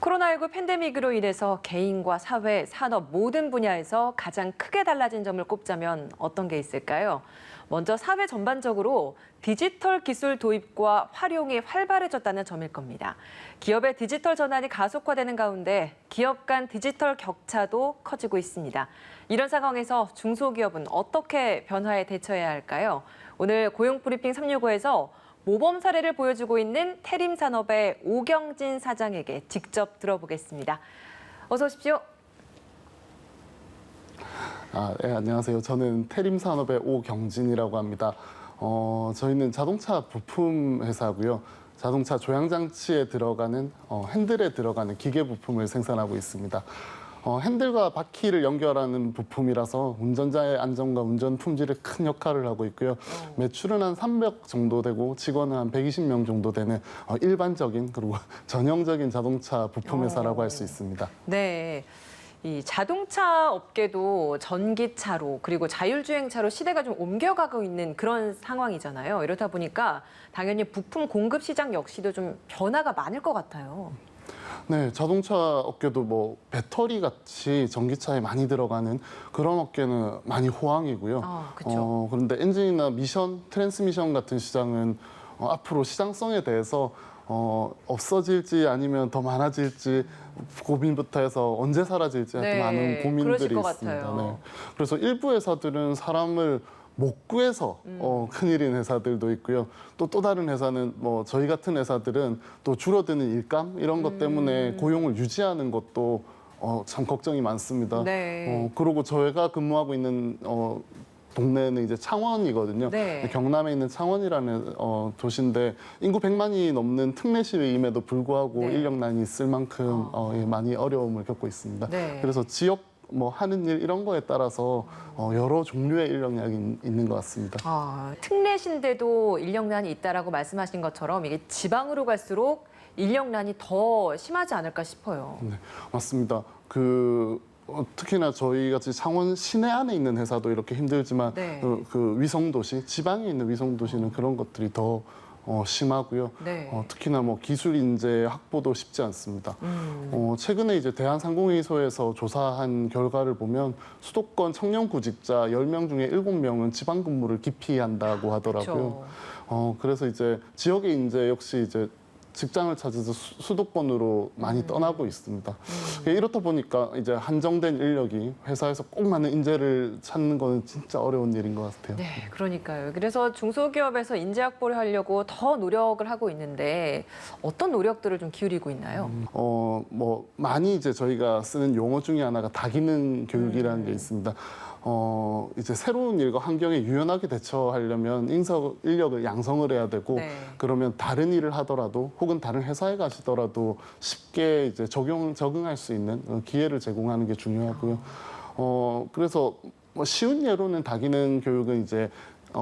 코로나19 팬데믹으로 인해서 개인과 사회, 산업 모든 분야에서 가장 크게 달라진 점을 꼽자면 어떤 게 있을까요? 먼저 사회 전반적으로 디지털 기술 도입과 활용이 활발해졌다는 점일 겁니다. 기업의 디지털 전환이 가속화되는 가운데 기업 간 디지털 격차도 커지고 있습니다. 이런 상황에서 중소기업은 어떻게 변화에 대처해야 할까요? 오늘 고용브리핑 365에서 모범 사례를 보여주고 있는 태림산업의 오경진 사장에게 직접 들어보겠습니다. 어서 오십시오. 네, 안녕하세요. 저는 태림산업의 오경진이라고 합니다. 저희는 자동차 부품 회사고요. 자동차 조향장치에 들어가는 핸들에 들어가는 기계 부품을 생산하고 있습니다. 핸들과 바퀴를 연결하는 부품이라서 운전자의 안전과 운전 품질에 큰 역할을 하고 있고요. 매출은 한 300 정도 되고 직원은 한 120명 정도 되는 일반적인 그리고 전형적인 자동차 부품 회사라고 할 수 있습니다. 네. 이 자동차 업계도 전기차로 그리고 자율주행차로 시대가 좀 옮겨가고 있는 그런 상황이잖아요. 이렇다 보니까 당연히 부품 공급 시장 역시도 좀 변화가 많을 것 같아요. 네, 자동차 업계도 뭐 배터리 같이 전기차에 많이 들어가는 그런 업계는 많이 호황이고요. 그렇죠. 그런데 엔진이나 미션, 트랜스미션 같은 시장은 앞으로 시장성에 대해서 없어질지 아니면 더 많아질지 고민부터 해서 언제 사라질지 네, 많은 고민들이 그러실 것 있습니다. 같아요. 네. 그래서 일부 회사들은 사람을 못 구해서 큰일인 회사들도 있고요. 또 다른 회사는 뭐 저희 같은 회사들은 또 줄어드는 일감 이런 것 때문에 고용을 유지하는 것도 참 걱정이 많습니다. 네. 그리고 저희가 근무하고 있는 동네는 이제 창원이거든요. 네. 경남에 있는 창원이라는 도시인데 인구 100만이 넘는 특례시임에도 불구하고 네. 인력난이 있을 만큼 많이 어려움을 겪고 있습니다. 네. 그래서 지역 뭐 하는 일 이런 거에 따라서 여러 종류의 인력량이 있는 것 같습니다. 특례신데도 인력난이 있다라고 말씀하신 것처럼 이게 지방으로 갈수록 인력난이 더 심하지 않을까 싶어요. 네, 맞습니다. 특히나 저희 같이 창원 시내 안에 있는 회사도 이렇게 힘들지만 네. 그 위성도시, 지방에 있는 위성도시는 그런 것들이 더 심하고요. 네. 특히나 뭐 기술 인재 확보도 쉽지 않습니다. 최근에 이제 대한상공회의소에서 조사한 결과를 보면 수도권 청년 구직자 10명 중에 7명은 지방 근무를 기피한다고 하더라고요. 그렇죠. 그래서 이제 지역의 인재 역시 이제 직장을 찾아서 수도권으로 많이 떠나고 있습니다. 이렇다 보니까 이제 한정된 인력이 회사에서 꼭 맞는 인재를 찾는 거는 진짜 어려운 일인 것 같아요. 네, 그러니까요. 그래서 중소기업에서 인재 확보를 하려고 더 노력을 하고 있는데 어떤 노력들을 좀 기울이고 있나요? 뭐 많이 이제 저희가 쓰는 용어 중에 하나가 다기능 교육이라는 게 있습니다. 이제 새로운 일과 환경에 유연하게 대처하려면 인력을 양성을 해야 되고, 네. 그러면 다른 일을 하더라도 혹은 다른 회사에 가시더라도 쉽게 이제 적응할 수 있는 기회를 제공하는 게 중요하고요. 그래서 뭐 쉬운 예로는 다기능 교육은 이제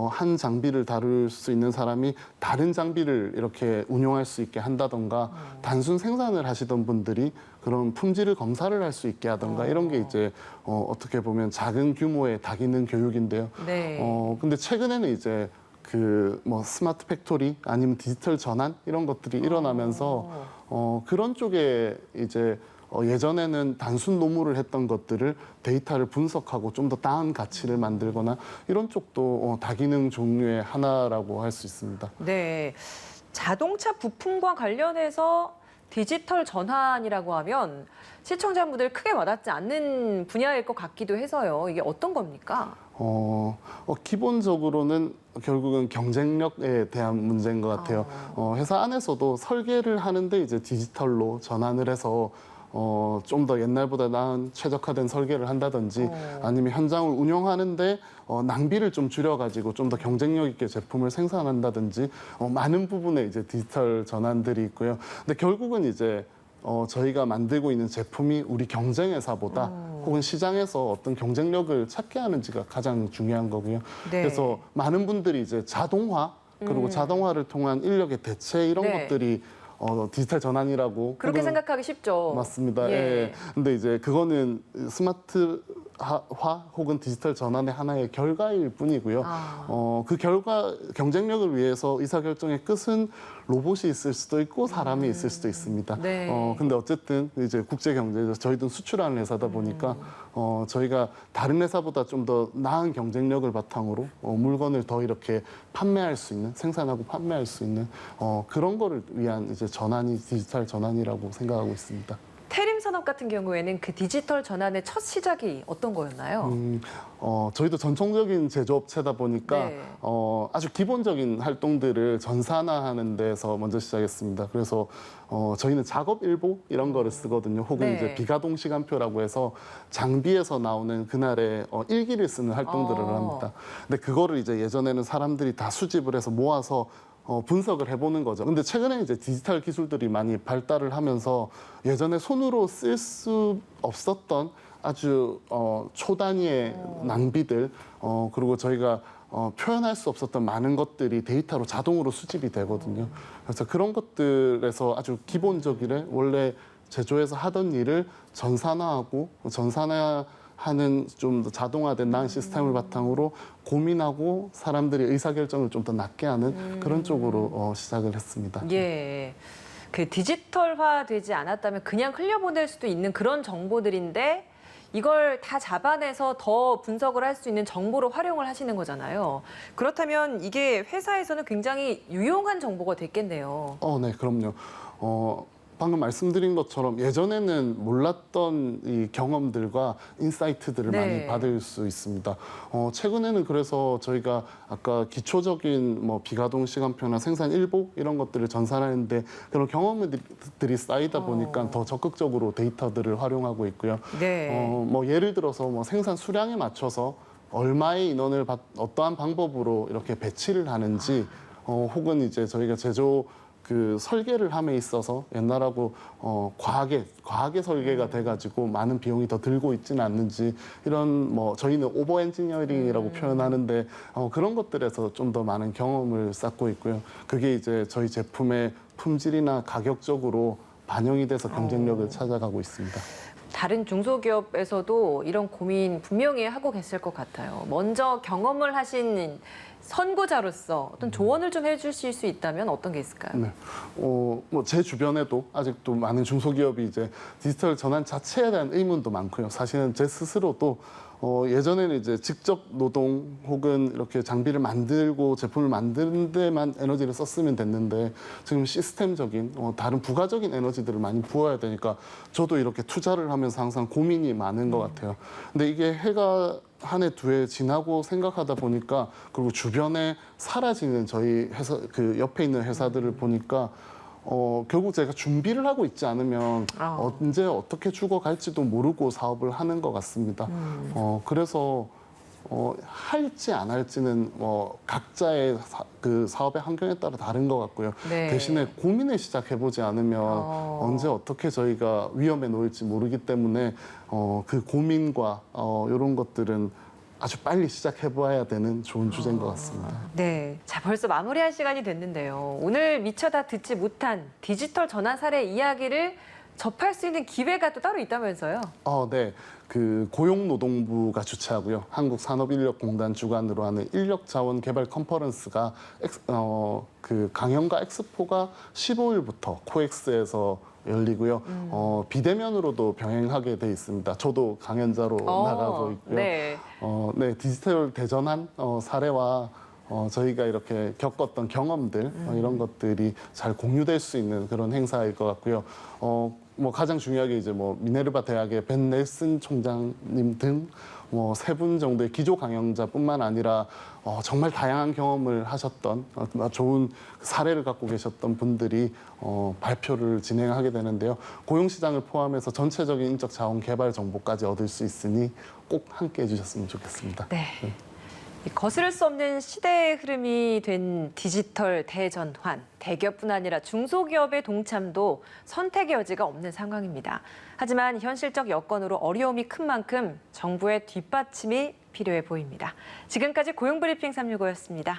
한 장비를 다룰 수 있는 사람이 다른 장비를 이렇게 운용할 수 있게 한다던가 단순 생산을 하시던 분들이 그런 품질을 검사를 할 수 있게 하던가 이런 게 이제 어떻게 보면 작은 규모의 다기능 교육인데요. 네. 근데 최근에는 이제 그 뭐 스마트 팩토리 아니면 디지털 전환 이런 것들이 일어나면서 그런 쪽에 이제 예전에는 단순 노무를 했던 것들을 데이터를 분석하고 좀 더 나은 가치를 만들거나 이런 쪽도 다기능 종류의 하나라고 할 수 있습니다. 네. 자동차 부품과 관련해서 디지털 전환이라고 하면 시청자분들 크게 와닿지 않는 분야일 것 같기도 해서요. 이게 어떤 겁니까? 기본적으로는 결국은 경쟁력에 대한 문제인 것 같아요. 회사 안에서도 설계를 하는데 이제 디지털로 전환을 해서 좀 더 옛날보다 나은 최적화된 설계를 한다든지 아니면 현장을 운영하는데 낭비를 좀 줄여가지고 좀 더 경쟁력 있게 제품을 생산한다든지 많은 부분에 이제 디지털 전환들이 있고요. 근데 결국은 이제 저희가 만들고 있는 제품이 우리 경쟁 회사보다 혹은 시장에서 어떤 경쟁력을 찾게 하는지가 가장 중요한 거고요. 네. 그래서 많은 분들이 이제 자동화 그리고 자동화를 통한 인력의 대체 이런 네. 것들이 디지털 전환이라고 그렇게 혹은 생각하기 쉽죠. 맞습니다. 예. 예. 근데 이제 그거는 스마트 혹은 디지털 전환의 하나의 결과일 뿐이고요. 그 결과 경쟁력을 위해서 의사결정의 끝은 로봇이 있을 수도 있고 사람이 있을 수도 있습니다. 네. 근데 어쨌든 이제 국제 경제에서 저희도 수출하는 회사다 보니까 저희가 다른 회사보다 좀 더 나은 경쟁력을 바탕으로 물건을 더 이렇게 판매할 수 있는, 생산하고 판매할 수 있는 그런 거를 위한 이제 전환이 디지털 전환이라고 생각하고 있습니다. 태림 산업 같은 경우에는 그 디지털 전환의 첫 시작이 어떤 거였나요? 저희도 전통적인 제조업체다 보니까 네. 아주 기본적인 활동들을 전산화하는 데서 먼저 시작했습니다. 그래서 저희는 작업일보 이런 거를 쓰거든요. 혹은 네. 이제 비가동 시간표라고 해서 장비에서 나오는 그날의 일기를 쓰는 활동들을 합니다. 근데 그거를 이제 예전에는 사람들이 다 수집을 해서 모아서 분석을 해보는 거죠. 근데 최근에 이제 디지털 기술들이 많이 발달을 하면서 예전에 손으로 쓸 수 없었던 아주 초단위의 낭비들 그리고 저희가 표현할 수 없었던 많은 것들이 데이터로 자동으로 수집이 되거든요. 그래서 그런 것들에서 아주 기본적이래 원래 제조에서 하던 일을 전산화하고 하는 좀 더 자동화된 나은 시스템을 바탕으로 고민하고 사람들이 의사결정을 좀 더 낮게 하는 그런 쪽으로 시작을 했습니다. 예. 그 디지털화되지 않았다면 그냥 흘려보낼 수도 있는 그런 정보들인데 이걸 다 잡아내서 더 분석을 할 수 있는 정보로 활용을 하시는 거잖아요. 그렇다면 이게 회사에서는 굉장히 유용한 정보가 됐겠네요. 네, 그럼요. 방금 말씀드린 것처럼 예전에는 몰랐던 이 경험들과 인사이트들을 네. 많이 받을 수 있습니다. 최근에는 그래서 저희가 아까 기초적인 뭐 비가동 시간표나 생산 일복 이런 것들을 전산하는데 그런 경험들이 쌓이다 보니까 더 적극적으로 데이터들을 활용하고 있고요. 네. 뭐 예를 들어서 뭐 생산 수량에 맞춰서 얼마의 인원을 어떠한 방법으로 이렇게 배치를 하는지 혹은 이제 저희가 제조 그 설계를 함에 있어서 옛날하고 과하게 설계가 돼가지고 많은 비용이 더 들고 있지는 않는지 이런 뭐 저희는 오버 엔지니어링이라고 표현하는데 그런 것들에서 좀 더 많은 경험을 쌓고 있고요. 그게 이제 저희 제품의 품질이나 가격적으로 반영이 돼서 경쟁력을 찾아가고 있습니다. 다른 중소기업에서도 이런 고민 분명히 하고 계실 것 같아요. 먼저 경험을 하신 선구자로서 어떤 조언을 좀 해주실 수 있다면 어떤 게 있을까요? 네. 뭐 제 주변에도 아직도 많은 중소기업이 이제 디지털 전환 자체에 대한 의문도 많고요. 사실은 제 스스로도 예전에는 이제 직접 노동 혹은 이렇게 장비를 만들고 제품을 만드는 데만 에너지를 썼으면 됐는데 지금 시스템적인 다른 부가적인 에너지들을 많이 부어야 되니까 저도 이렇게 투자를 하면서 항상 고민이 많은 것 같아요. 근데 이게 해가 한 해, 두 해 지나고 생각하다 보니까 그리고 주변에 사라지는 저희 회사 그 옆에 있는 회사들을 보니까 결국 제가 준비를 하고 있지 않으면 언제 어떻게 죽어갈지도 모르고 사업을 하는 것 같습니다. 그래서 할지 안 할지는 각자의 그 사업의 환경에 따라 다른 것 같고요. 네. 대신에 고민을 시작해보지 않으면 언제 어떻게 저희가 위험에 놓일지 모르기 때문에 그 고민과 이런 것들은 아주 빨리 시작해봐야 되는 좋은 주제인 것 같습니다. 네. 자, 벌써 마무리할 시간이 됐는데요. 오늘 미처 다 듣지 못한 디지털 전환 사례 이야기를 접할 수 있는 기회가 또 따로 있다면서요? 네. 그 고용노동부가 주최하고요. 한국산업인력공단 주관으로 하는 인력자원 개발 컨퍼런스가 그 강연과 엑스포가 15일부터 코엑스에서 열리고요. 비대면으로도 병행하게 돼 있습니다. 저도 강연자로 나가고 있고요. 네. 네, 디지털 대전환 사례와 저희가 이렇게 겪었던 경험들 이런 것들이 잘 공유될 수 있는 그런 행사일 것 같고요. 뭐 가장 중요하게 이제 뭐 미네르바 대학의 벤 넬슨 총장님 등 뭐 세 분 정도의 기조 강연자뿐만 아니라 정말 다양한 경험을 하셨던 좋은 사례를 갖고 계셨던 분들이 발표를 진행하게 되는데요. 고용시장을 포함해서 전체적인 인적 자원 개발 정보까지 얻을 수 있으니 꼭 함께 해주셨으면 좋겠습니다. 네. 이 거스를 수 없는 시대의 흐름이 된 디지털 대전환, 대기업뿐 아니라 중소기업의 동참도 선택의 여지가 없는 상황입니다. 하지만 현실적 여건으로 어려움이 큰 만큼 정부의 뒷받침이 필요해 보입니다. 지금까지 고용브리핑 365였습니다.